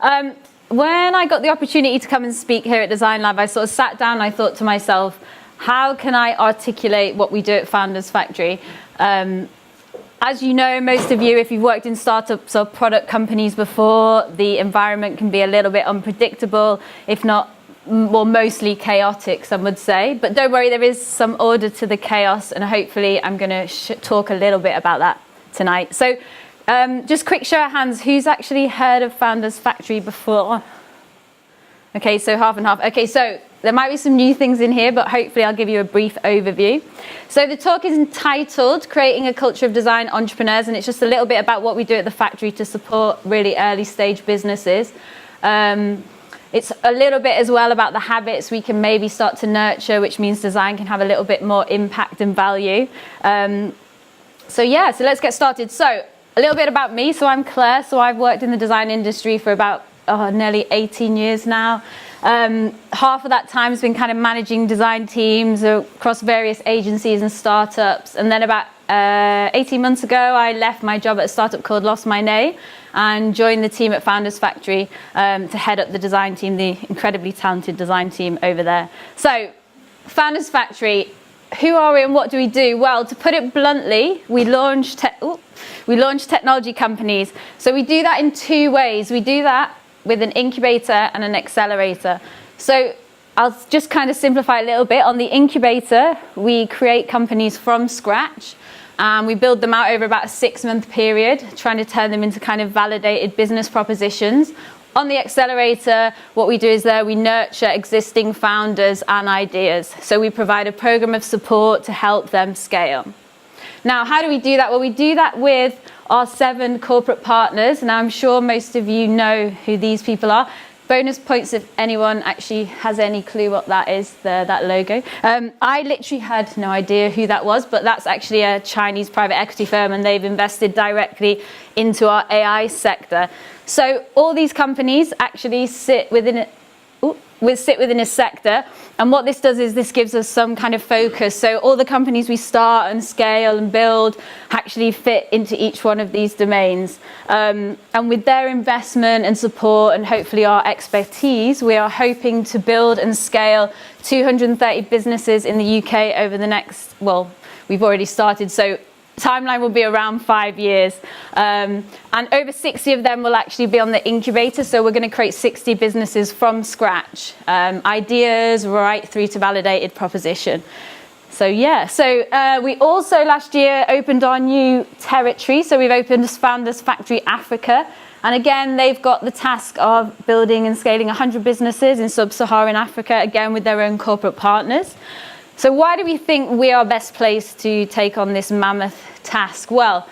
When I got the opportunity to come and speak here at Design Lab, I sort of sat down and I thought to myself, how can I articulate what we do at Founders Factory? As you know, most of you, if you've worked in startups or product companies before, the environment can be a little bit unpredictable, if not mostly chaotic, some would say. But don't worry, there is some order to the chaos, and hopefully I'm going to talk a little bit about that tonight. So just quick show of hands, who's actually heard of Founders Factory before? Okay, so half and half. Okay, so there might be some new things in here, but hopefully I'll give you a brief overview. So the talk is entitled Creating a Culture of Design Entrepreneurs, and it's just a little bit about what we do at the factory to support really early stage businesses. It's a little bit as well about the habits we can maybe start to nurture, which means design can have a little bit more impact and value. So let's get started. So a little bit about me. So I'm Claire. So I've worked in the design industry for about nearly 18 years now. Half of that time has been kind of managing design teams across various agencies and startups. And then about 18 months ago, I left my job at a startup called Lost My Nay and joined the team at Founders Factory to head up the design team, the incredibly talented design team over there. So Founders Factory, who are we and what do we do? Well, to put it bluntly, we launch technology companies. So we do that in two ways. We do that with an incubator and an accelerator. So I'll just kind of simplify a little bit. On the incubator, we create companies from scratch. We build them out over about a 6-month period, trying to turn them into kind of validated business propositions. On the accelerator, what we do is we nurture existing founders and ideas. So we provide a program of support to help them scale. Now, how do we do that? Well, we do that with our 7 corporate partners. Now, I'm sure most of you know who these people are. Bonus points if anyone actually has any clue what that is, that logo. I literally had no idea who that was, but that's actually a Chinese private equity firm, and they've invested directly into our AI sector. So all these companies actually sit within a sector, and what this does is this gives us some kind of focus. So all the companies we start and scale and build actually fit into each one of these domains. And with their investment and support and hopefully our expertise, we are hoping to build and scale 230 businesses in the UK over the next, well, we've already started, so timeline will be around 5 years, and over 60 of them will actually be on the incubator. So we're going to create 60 businesses from scratch, ideas right through to validated proposition. So we also last year opened our new territory. So we've opened Founders Factory Africa, and again they've got the task of building and scaling 100 businesses in sub-Saharan Africa, again with their own corporate partners. So why do we think we are best placed to take on this mammoth task? Well,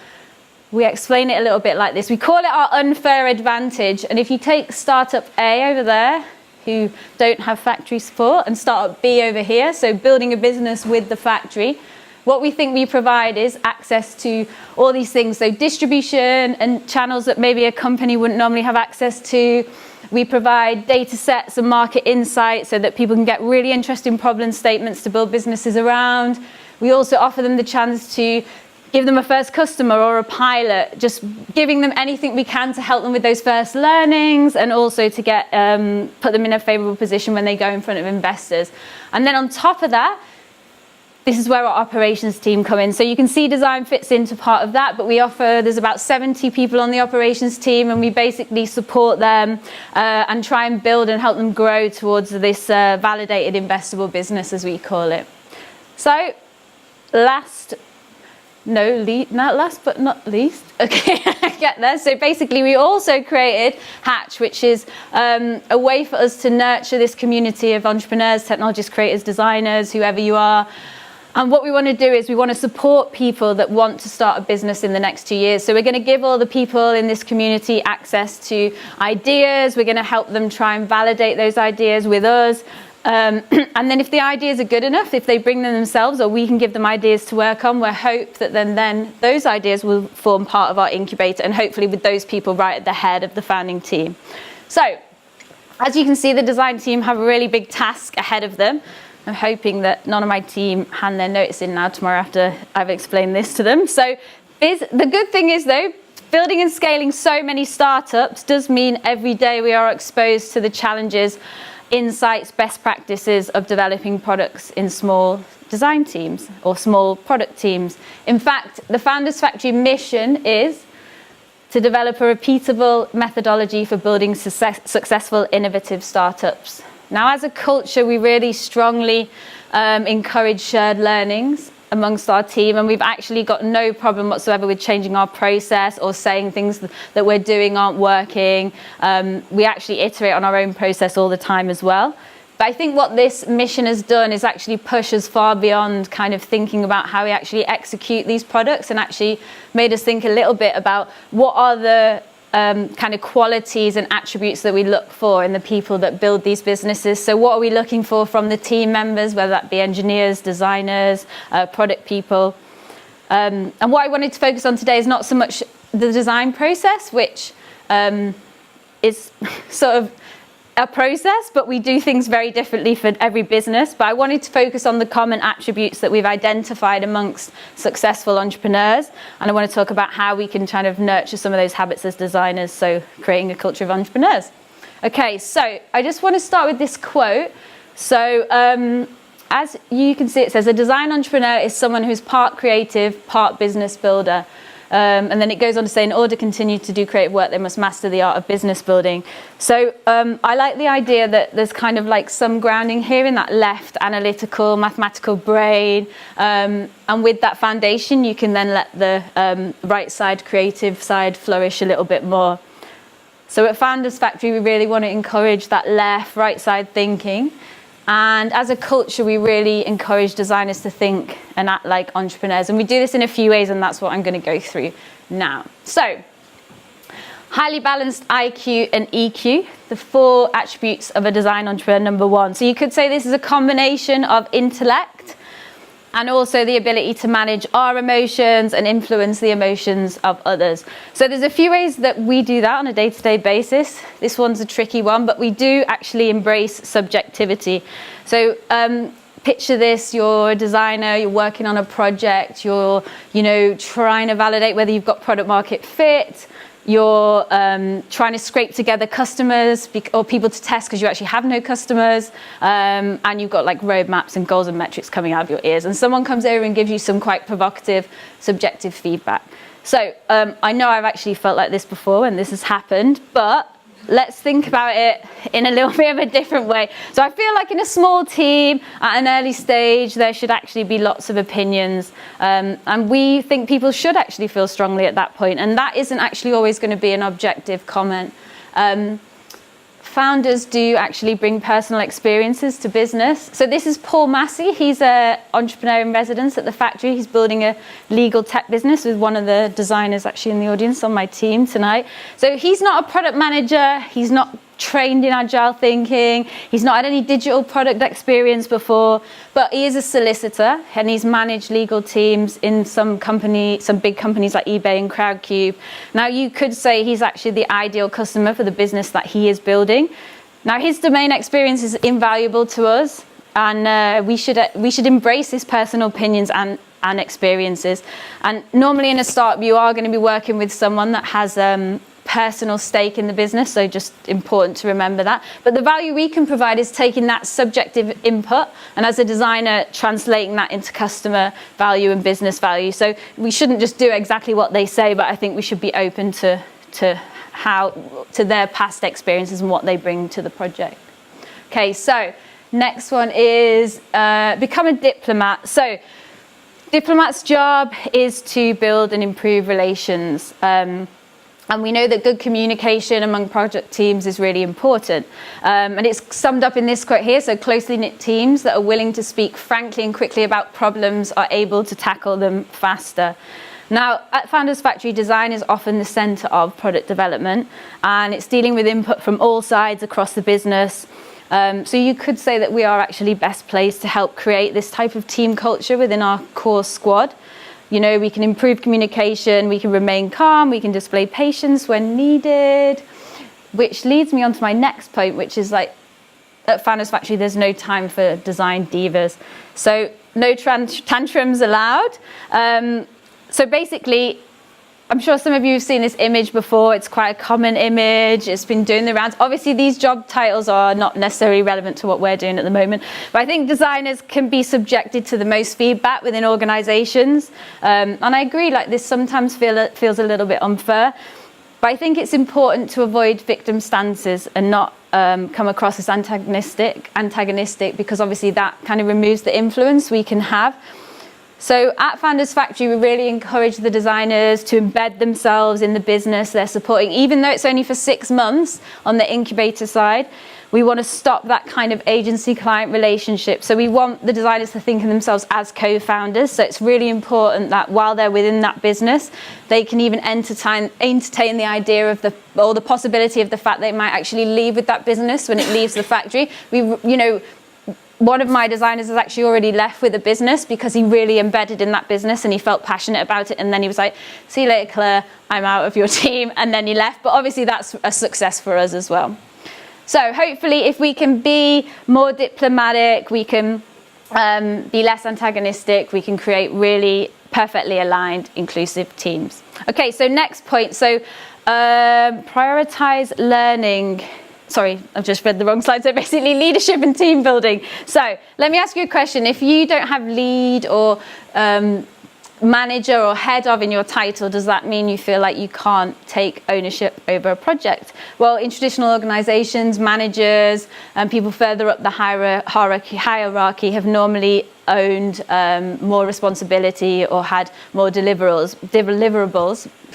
we explain it a little bit like this. We call it our unfair advantage. And if you take startup A over there, who don't have factory support, and startup B over here, so building a business with the factory, what we think we provide is access to all these things. So distribution and channels that maybe a company wouldn't normally have access to. We provide data sets and market insights so that people can get really interesting problem statements to build businesses around. We also offer them the chance to give them a first customer or a pilot, just giving them anything we can to help them with those first learnings, and also to get put them in a favorable position when they go in front of investors. And then on top of that, this is where our operations team come in. So you can see design fits into part of that, but there's about 70 people on the operations team, and we basically support them and try and build and help them grow towards this validated investable business, as we call it. So last but not least, okay, I get there. So basically we also created Hatch, which is a way for us to nurture this community of entrepreneurs, technologists, creators, designers, whoever you are. And what we want to do is we want to support people that want to start a business in the next 2 years. So we're going to give all the people in this community access to ideas. We're going to help them try and validate those ideas with us. And then if the ideas are good enough, if they bring them themselves, or we can give them ideas to work on, we hope that then those ideas will form part of our incubator, and hopefully with those people right at the head of the founding team. So as you can see, the design team have a really big task ahead of them. I'm hoping that none of my team hand their notice in now tomorrow after I've explained this to them. So the good thing is, though, Building and scaling so many startups does mean every day we are exposed to the challenges, insights, best practices of developing products in small design teams or small product teams. In fact, the Founders Factory mission is to develop a repeatable methodology for building successful, innovative startups. Now, as a culture, we really strongly encourage shared learnings amongst our team, and we've actually got no problem whatsoever with changing our process or saying things that we're doing aren't working. We actually iterate on our own process all the time as well. But I think what this mission has done is actually push us far beyond kind of thinking about how we actually execute these products, and actually made us think a little bit about what are the kind of qualities and attributes that we look for in the people that build these businesses. So what are we looking for from the team members, whether that be engineers, designers, product people? And what I wanted to focus on today is not so much the design process, which is sort of a process, but we do things very differently for every business. But I wanted to focus on the common attributes that we've identified amongst successful entrepreneurs. And I want to talk about how we can kind of nurture some of those habits as designers, so creating a culture of entrepreneurs. Okay, so I just want to start with this quote. So as you can see, it says, a design entrepreneur is someone who's part creative, part business builder. And then it goes on to say, in order to continue to do creative work, they must master the art of business building. So I like the idea that there's kind of like some grounding here in that left analytical, mathematical brain. And with that foundation, you can then let the right side, creative side, flourish a little bit more. So at Founders Factory, we really want to encourage that left, right side thinking. And as a culture, we really encourage designers to think and act like entrepreneurs. And we do this in a few ways, and that's what I'm going to go through now. So, highly balanced IQ and EQ, the 4 attributes of a design entrepreneur, number 1. So you could say this is a combination of intellect and also the ability to manage our emotions and influence the emotions of others. So there's a few ways that we do that on a day-to-day basis. This one's a tricky one, but we do actually embrace subjectivity. So picture this, you're a designer, you're working on a project, you're trying to validate whether you've got product market fit. You're trying to scrape together customers or people to test because you actually have no customers, and you've got like roadmaps and goals and metrics coming out of your ears, and someone comes over and gives you some quite provocative, subjective feedback. So I know I've actually felt like this before when this has happened, but let's think about it in a little bit of a different way. So I feel like in a small team at an early stage, there should actually be lots of opinions. And we think people should actually feel strongly at that point. And that isn't actually always going to be an objective comment. Founders do actually bring personal experiences to business. So this is Paul Massey. He's an entrepreneur in residence at the factory. He's building a legal tech business with one of the designers actually in the audience on my team tonight. So he's not a product manager. He's not trained in agile thinking. He's not had any digital product experience before, but he is a solicitor and he's managed legal teams in some big companies like eBay and Crowdcube. Now you could say he's actually the ideal customer for the business that he is building. Now his domain experience is invaluable to us, and we should embrace his personal opinions and experiences. And normally in a startup, you are going to be working with someone that has personal stake in the business, so just important to remember that. But the value we can provide is taking that subjective input and as a designer translating that into customer value and business value. So we shouldn't just do exactly what they say, but I think we should be open to their past experiences and what they bring to the project. Okay, so next one is become a diplomat. So diplomat's job is to build and improve relations. And we know that good communication among project teams is really important. And it's summed up in this quote here. So closely knit teams that are willing to speak frankly and quickly about problems are able to tackle them faster. Now, at Founders Factory, design is often the center of product development, and it's dealing with input from all sides across the business. So you could say that we are actually best placed to help create this type of team culture within our core squad. You know, we can improve communication, we can remain calm, we can display patience when needed, which leads me on to my next point, which is like, at Founders Factory, there's no time for design divas. So no tantrums allowed. So basically, I'm sure some of you have seen this image before. It's quite a common image. It's been doing the rounds. Obviously, these job titles are not necessarily relevant to what we're doing at the moment. But I think designers can be subjected to the most feedback within organizations. And I agree, like this sometimes feels a little bit unfair. But I think it's important to avoid victim stances and not come across as antagonistic, because obviously that kind of removes the influence we can have. So at Founders Factory, we really encourage the designers to embed themselves in the business they're supporting, even though it's only for 6 months on the incubator side. We want to stop that kind of agency-client relationship. So we want the designers to think of themselves as co-founders. So it's really important that while they're within that business, they can even entertain the idea of the possibility of the fact they might actually leave with that business when it leaves the factory. One of my designers has actually already left with a business because he really embedded in that business and he felt passionate about it. And then he was like, see you later, Claire, I'm out of your team. And then he left. But obviously that's a success for us as well. So hopefully if we can be more diplomatic, we can be less antagonistic, we can create really perfectly aligned, inclusive teams. Okay, so next point. So prioritize learning. Sorry, I've just read the wrong slide. So basically leadership and team building. So let me ask you a question. If you don't have lead or manager or head of in your title, does that mean you feel like you can't take ownership over a project? Well, in traditional organizations, managers and people further up the hierarchy have normally owned more responsibility or had more deliverables.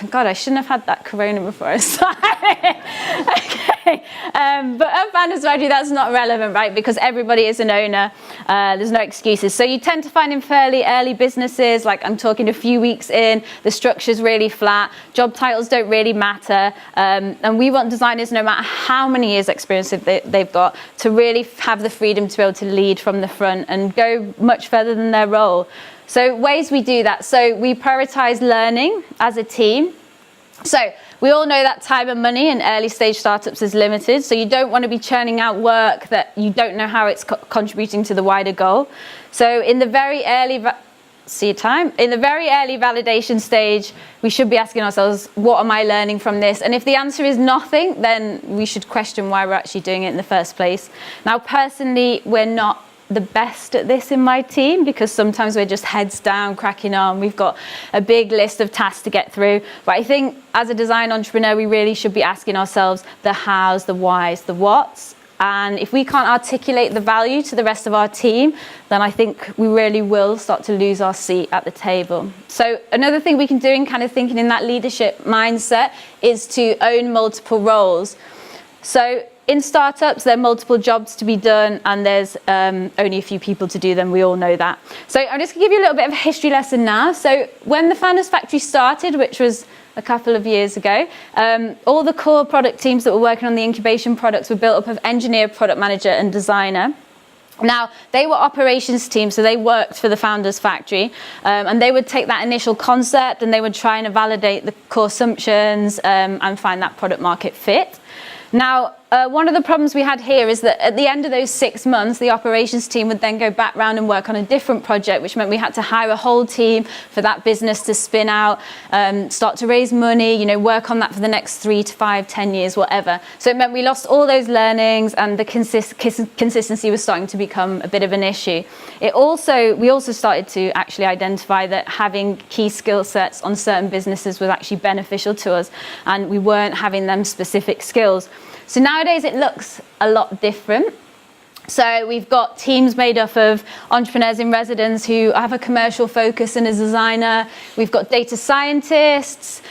God, I shouldn't have had that corona before I started. Okay. But at Founders Factory, that's not relevant, right? Because everybody is an owner. There's no excuses. So you tend to find in fairly early businesses, like I'm talking a few weeks in, the structure's really flat, job titles don't really matter. And we want designers, no matter how many years experience they've got, to really have the freedom to be able to lead from the front and go much further than their role. So ways we do that. So we prioritize learning as a team. So we all know that time and money in early stage startups is limited. So you don't want to be churning out work that you don't know how it's contributing to the wider goal. So in the very early validation stage, we should be asking ourselves, what am I learning from this? And if the answer is nothing, then we should question why we're actually doing it in the first place. Now, personally, we're not the best at this in my team because sometimes we're just heads down, cracking on. We've got a big list of tasks to get through. But I think as a design entrepreneur, we really should be asking ourselves the hows, the whys, the whats. And if we can't articulate the value to the rest of our team, then I think we really will start to lose our seat at the table. So another thing we can do in kind of thinking in that leadership mindset is to own multiple roles. So in startups, there are multiple jobs to be done and there's only a few people to do them. We all know that. So I'm just going to give you a little bit of a history lesson now. So when the Founders Factory started, which was a couple of years ago, all the core product teams that were working on the incubation products were built up of engineer, product manager and designer. Now, they were operations teams, so they worked for the Founders Factory, and they would take that initial concept and they would try and validate the core assumptions and find that product market fit. Now, one of the problems we had here is that at the end of those 6 months, the operations team would then go back round and work on a different project, which meant we had to hire a whole team for that business to spin out, start to raise money, work on that for the next 3 to 5, 10 years, whatever. So it meant we lost all those learnings and the consistency was starting to become a bit of an issue. We also started to actually identify that having key skill sets on certain businesses was actually beneficial to us, and we weren't having them specific skills. So nowadays it looks a lot different. So we've got teams made up of entrepreneurs in residence who have a commercial focus and a designer. We've got data scientists,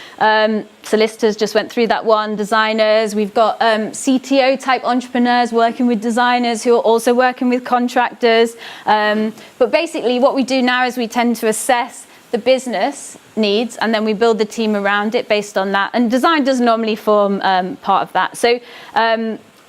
solicitors just went through that one, designers. We've got CTO type entrepreneurs working with designers who are also working with contractors. But basically what we do now is we tend to assess the business needs and then we build the team around it based on that, and design does normally form part of that. So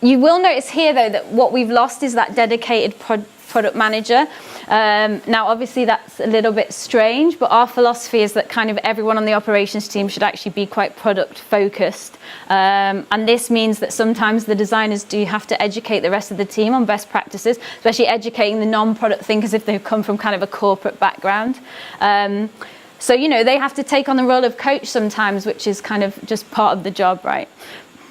you will notice here though that what we've lost is that dedicated product manager. Now obviously that's a little bit strange, but our philosophy is that kind of everyone on the operations team should actually be quite product focused, and this means that sometimes the designers do have to educate the rest of the team on best practices, especially educating the non-product thinkers if they've come from kind of a corporate background. So, you know, they have to take on the role of coach sometimes, which is kind of just part of the job, right?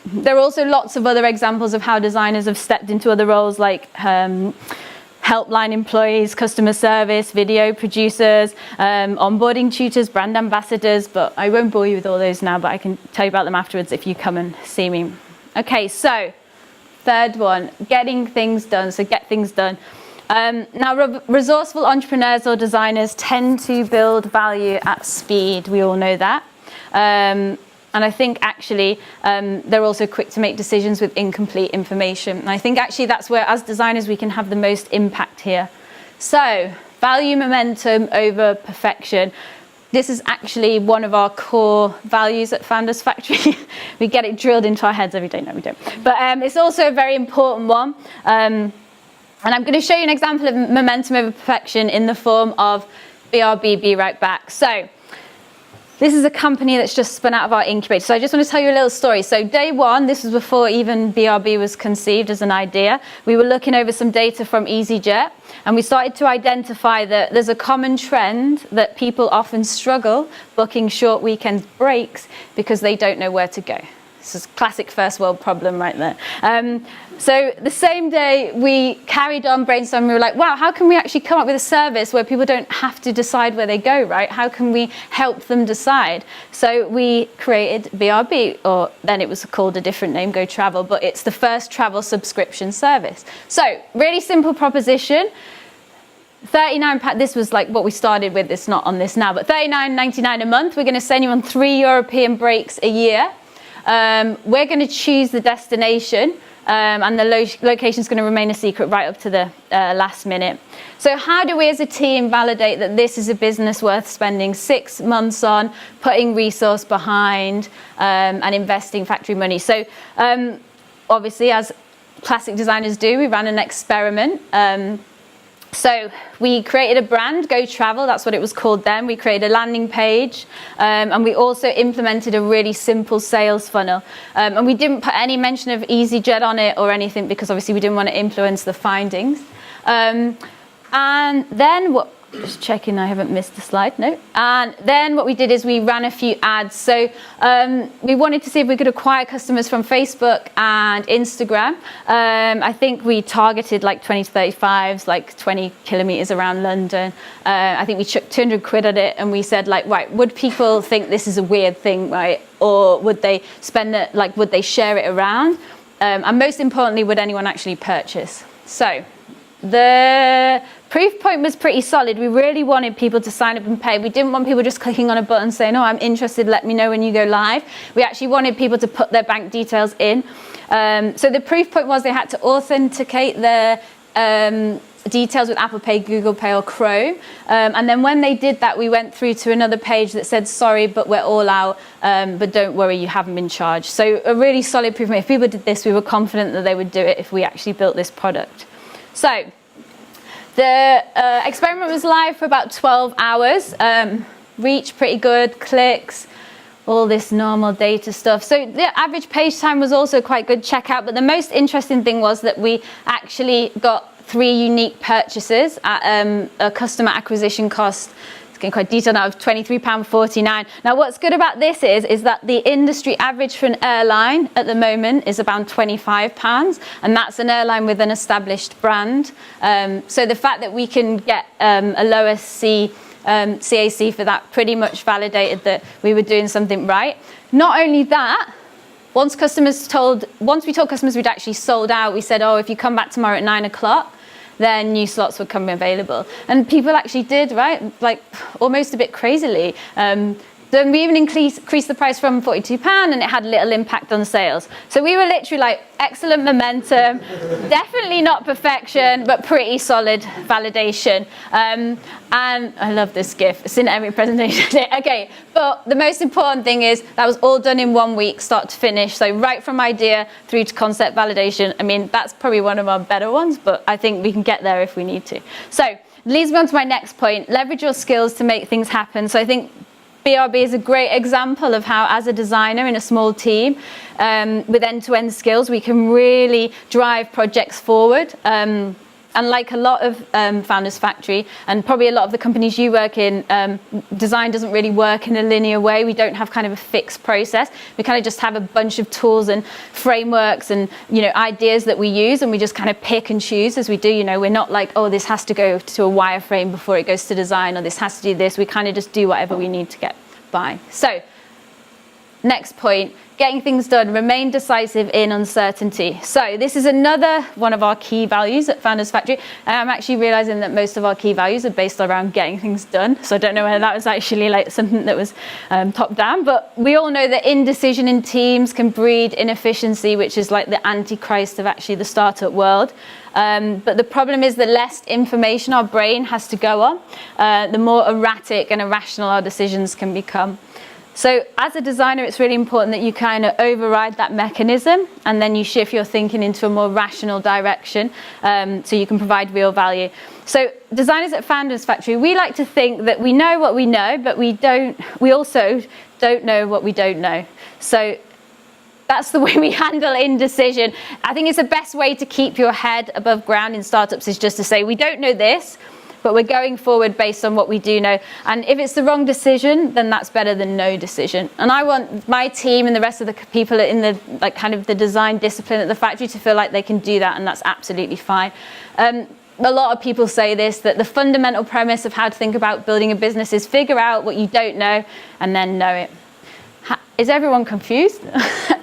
There are also lots of other examples of how designers have stepped into other roles, like helpline employees, customer service, video producers, onboarding tutors, brand ambassadors, but I won't bore you with all those now, but I can tell you about them afterwards if you come and see me. Okay, so third one, getting things done. So get things done. Now, resourceful entrepreneurs or designers tend to build value at speed. We all know that. And I think actually they're also quick to make decisions with incomplete information. And I think actually that's where, as designers, we can have the most impact here. So value momentum over perfection. This is actually one of our core values at Founders Factory. We get it drilled into our heads every day. No, we don't. But it's also a very important one. And I'm going to show you an example of momentum over perfection in the form of BRB, Be Right Back. So this is a company that's just spun out of our incubator. So I just want to tell you a little story. So day one, this was before even BRB was conceived as an idea. We were looking over some data from EasyJet, and we started to identify that there's a common trend that people often struggle booking short weekend breaks because they don't know where to go. This is a classic first world problem right there. So the same day we carried on brainstorming, we were like, wow, how can we actually come up with a service where people don't have to decide where they go, right? How can we help them decide? So we created BRB, or then it was called a different name, Go Travel, but it's the first travel subscription service. So really simple proposition. £39, this was like what we started with, it's not on this now, but $39.99 a month. We're going to send you on 3 European breaks a year. We're going to choose the destination, and the location is going to remain a secret right up to the last minute. So how do we as a team validate that this is a business worth spending 6 months on, putting resource behind, and investing factory money? So obviously, as classic designers do, we ran an experiment. So we created a brand, Go Travel, that's what it was called then. We created a landing page, and we also implemented a really simple sales funnel. And we didn't put any mention of EasyJet on it or anything because obviously we didn't want to influence the findings. And then what, just checking I haven't missed a slide, no. And then what we did is we ran a few ads. So we wanted to see if we could acquire customers from Facebook and Instagram. I think we targeted like 20 to 35s, like 20 kilometers around London. I think we chucked 200 quid at it, and we said like, right, would people think this is a weird thing, right? Or would they spend it, like, would they share it around? And most importantly, would anyone actually purchase? So the proof point was pretty solid. We really wanted people to sign up and pay. We didn't want people just clicking on a button saying, oh, I'm interested, let me know when you go live. We actually wanted people to put their bank details in. So the proof point was they had to authenticate their details with Apple Pay, Google Pay or Chrome. And then when they did that, we went through to another page that said, sorry, but we're all out, but don't worry, you haven't been charged. So a really solid proof point. If people did this, we were confident that they would do it if we actually built this product. So the experiment was live for about 12 hours. Reach pretty good, clicks, all this normal data stuff. So the average page time was also quite good, checkout. But the most interesting thing was that we actually got 3 unique purchases at a customer acquisition cost, it's getting quite detailed now, of £23.49. Now what's good about this is that the industry average for an airline at the moment is around £25, and that's an airline with an established brand. So the fact that we can get a lower CAC for that pretty much validated that we were doing something right. Not only that, once we told customers we'd actually sold out, we said, oh, if you come back tomorrow at 9 o'clock, then new slots would come available. And people actually did, right? Like almost a bit crazily. Then we even increased the price from £42 and it had little impact on sales. So we were literally like, excellent momentum, definitely not perfection, but pretty solid validation. And I love this GIF, it's in every presentation. Okay, but the most important thing is that was all done in 1 week, start to finish. So right from idea through to concept validation. I mean, that's probably one of our better ones, but I think we can get there if we need to. So it leads me on to my next point, leverage your skills to make things happen. So I think BRB is a great example of how, as a designer in a small team with end-to-end skills, we can really drive projects forward. And like a lot of Founders Factory, and probably a lot of the companies you work in, design doesn't really work in a linear way. We don't have kind of a fixed process. We kind of just have a bunch of tools and frameworks and, you know, ideas that we use, and we just kind of pick and choose as we do. You know, we're not like, oh, this has to go to a wireframe before it goes to design, or this has to do this. We kind of just do whatever we need to get by. So, next point, getting things done, remain decisive in uncertainty. So this is another one of our key values at Founders Factory. And I'm actually realizing that most of our key values are based around getting things done. So I don't know whether that was actually like something that was top down, but we all know that indecision in teams can breed inefficiency, which is like the antichrist of actually the startup world. But the problem is the less information our brain has to go on, the more erratic and irrational our decisions can become. So as a designer, it's really important that you kind of override that mechanism, and then you shift your thinking into a more rational direction, so you can provide real value. So designers at Founders Factory, we like to think that we know what we know, but we also don't know what we don't know. So that's the way we handle indecision. I think it's the best way to keep your head above ground in startups is just to say, we don't know this, but we're going forward based on what we do know. And if it's the wrong decision, then that's better than no decision. And I want my team and the rest of the people in the like kind of the design discipline at the factory to feel like they can do that, and that's absolutely fine. A lot of people say this, that the fundamental premise of how to think about building a business is figure out what you don't know and then know it. Is everyone confused?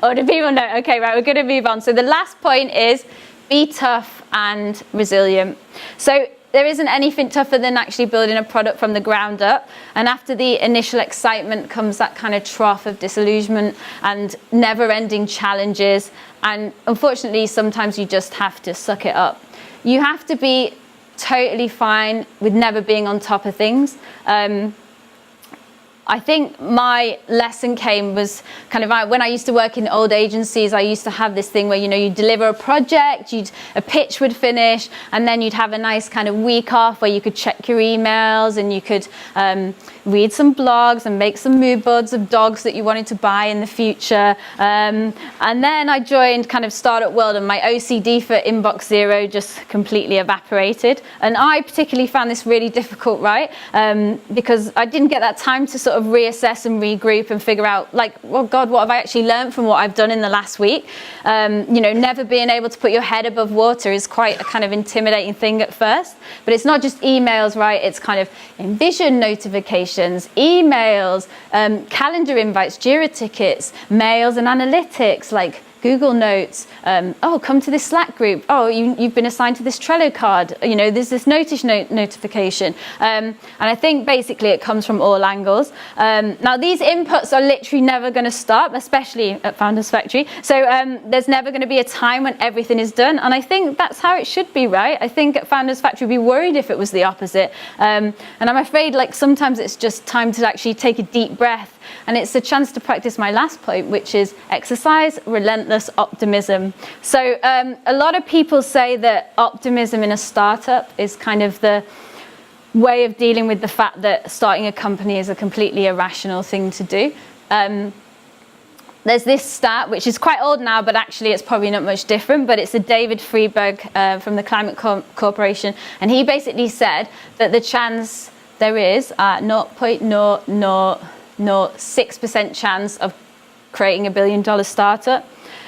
Or do people know? Okay, right, we're going to move on. So the last point is be tough and resilient. So there isn't anything tougher than actually building a product from the ground up. And after the initial excitement comes that kind of trough of disillusionment and never-ending challenges. And unfortunately, sometimes you just have to suck it up. You have to be totally fine with never being on top of things. I think my lesson came was kind of when I used to work in old agencies. I used to have this thing where, you know, you'd deliver a project, a pitch would finish, and then you'd have a nice kind of week off where you could check your emails and you could read some blogs and make some mood boards of dogs that you wanted to buy in the future. And then I joined kind of startup world, and my OCD for inbox zero just completely evaporated. And I particularly found this really difficult, right? Because I didn't get that time to sort of reassess and regroup and figure out, like, well, God, what have I actually learned from what I've done in the last week? You know, never being able to put your head above water is quite a kind of intimidating thing at first. But it's not just emails, right? It's kind of Envision notifications, emails, calendar invites, Jira tickets, mails and analytics, like Google Notes. Oh, come to this Slack group. Oh, you've been assigned to this Trello card. You know, there's this notification. And I think basically it comes from all angles. Now, these inputs are literally never going to stop, especially at Founders Factory. So there's never going to be a time when everything is done. And I think that's how it should be, right? I think at Founders Factory, we'd be worried if it was the opposite. And I'm afraid, like, sometimes it's just time to actually take a deep breath. And it's a chance to practice my last point, which is exercise relentless optimism. So a lot of people say that optimism in a startup is kind of the way of dealing with the fact that starting a company is a completely irrational thing to do. There's this stat, which is quite old now, but actually it's probably not much different, but it's a David Friedberg from the Climate Corporation. And he basically said that the chance there is 0.006% chance of creating $1 billion startup.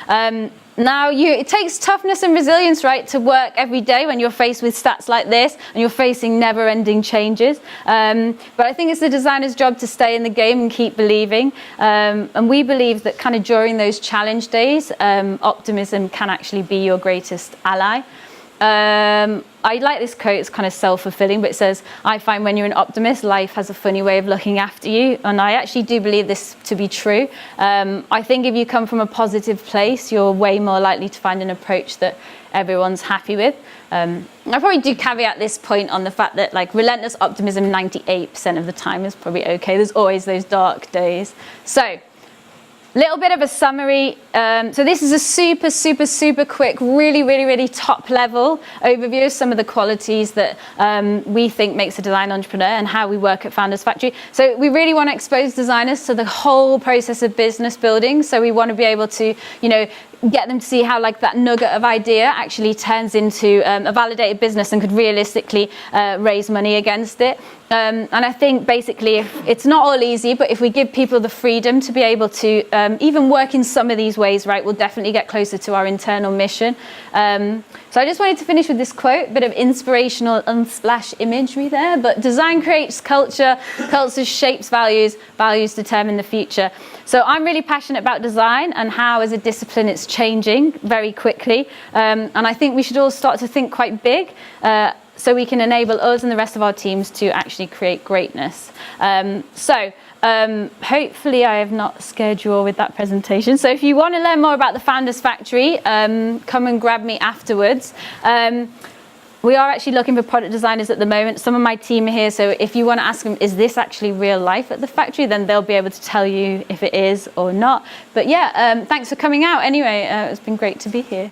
Now, it takes toughness and resilience, right, to work every day when you're faced with stats like this and you're facing never-ending changes. But I think it's the designer's job to stay in the game and keep believing. And we believe that kind of during those challenge days, optimism can actually be your greatest ally. I like this quote, it's kind of self-fulfilling, but it says, I find when you're an optimist, life has a funny way of looking after you. And I actually do believe this to be true. I think if you come from a positive place, you're way more likely to find an approach that everyone's happy with. I probably do caveat this point on the fact that, like, relentless optimism 98% of the time is probably okay. There's always those dark days. So Little bit of a summary. So this is a super quick, really top level overview of some of the qualities that we think makes a design entrepreneur and how we work at Founders Factory. So we really want to expose designers to the whole process of business building. So we want to be able to, get them to see how like that nugget of idea actually turns into a validated business and could realistically raise money against it. And I think basically it's not all easy, but if we give people the freedom to be able to even work in some of these ways, right, we'll definitely get closer to our internal mission. So I just wanted to finish with this quote, bit of inspirational splash imagery there, but design creates culture, culture shapes values, values determine the future. So I'm really passionate about design and how as a discipline it's changing very quickly. And I think we should all start to think quite big so we can enable us and the rest of our teams to actually create greatness. Hopefully I have not scared you all with that presentation. So if you want to learn more about the Founders Factory, come and grab me afterwards. We are actually looking for product designers at the moment. Some of my team are here, so if you want to ask them, is this actually real life at the factory, then they'll be able to tell you if it is or not. But yeah, thanks for coming out anyway. It's been great to be here.